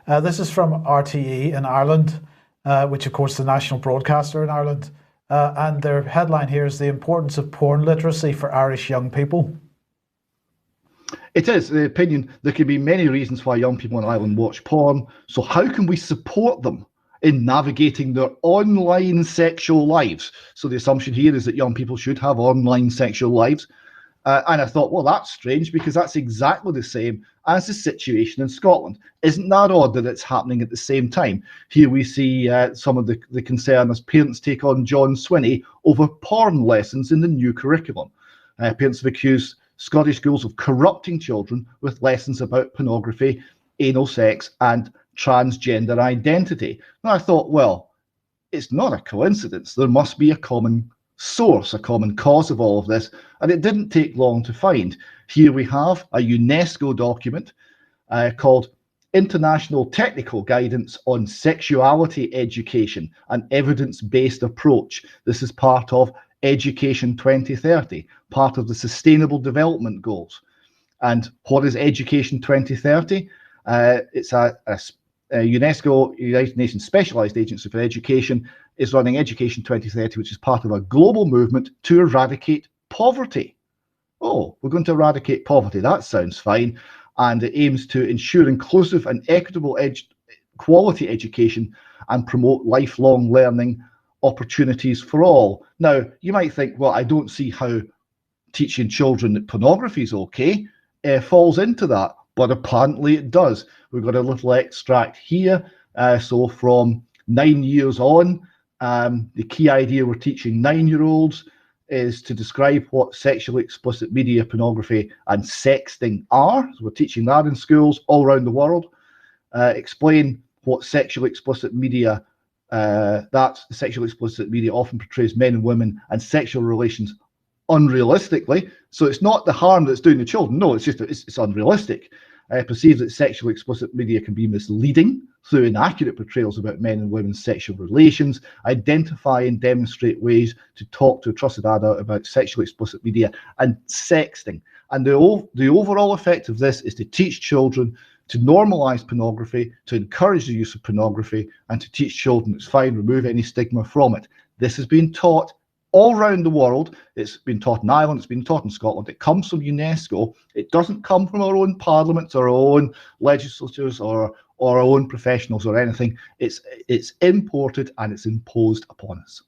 This is from RTE in Ireland, which of course is the national broadcaster in Ireland. And their headline here is the importance of porn literacy for Irish young people. It is the opinion. There can be many reasons why young people in Ireland watch porn. So how can we support them in navigating their online sexual lives? So the assumption here is that young people should have online sexual lives. And I thought, well, that's strange because that's exactly the same as the situation in Scotland. Isn't that odd that it's happening at the same time? Here we see some of the concern as parents take on John Swinney over porn lessons in the new curriculum. Parents have accused Scottish schools of corrupting children with lessons about pornography, anal sex, and transgender identity. And I thought, well, it's not a coincidence. There must be a common source, a common cause of all of this, and it didn't take long to find. Here we have a UNESCO document called International Technical Guidance on Sexuality Education, an evidence-based approach. This is part of Education 2030, part of the Sustainable Development Goals. And what is Education 2030? It's a UNESCO, United Nations Specialised Agency for Education, is running Education 2030, which is part of a global movement to eradicate poverty. Oh, we're going to eradicate poverty. That sounds fine. And it aims to ensure inclusive and equitable quality education and promote lifelong learning opportunities for all. Now, you might think, well, I don't see how teaching children that pornography is okay falls into that, but apparently it does. We've got a little extract here. So from 9 years on, the key idea we're teaching 9-year-olds is to describe what sexually explicit media, pornography, and sexting are. So we're teaching that in schools all around the world. Explain what sexually explicit media, that sexually explicit media often portrays men and women and sexual relations unrealistically. So it's not the harm that's doing the children. No, it's just it's unrealistic. Perceives that sexually explicit media can be misleading through inaccurate portrayals about men and women's sexual relations. Identify and demonstrate ways to talk to a trusted adult about sexually explicit media and sexting. And the overall effect of this is to teach children to normalize pornography, to encourage the use of pornography, and to teach children it's fine, remove any stigma from it. This has been taught all around the world. It's been taught in Ireland, it's been taught in Scotland. It comes from UNESCO. It doesn't come from our own parliaments, our own legislatures, or our own professionals or anything. It's imported and it's imposed upon us.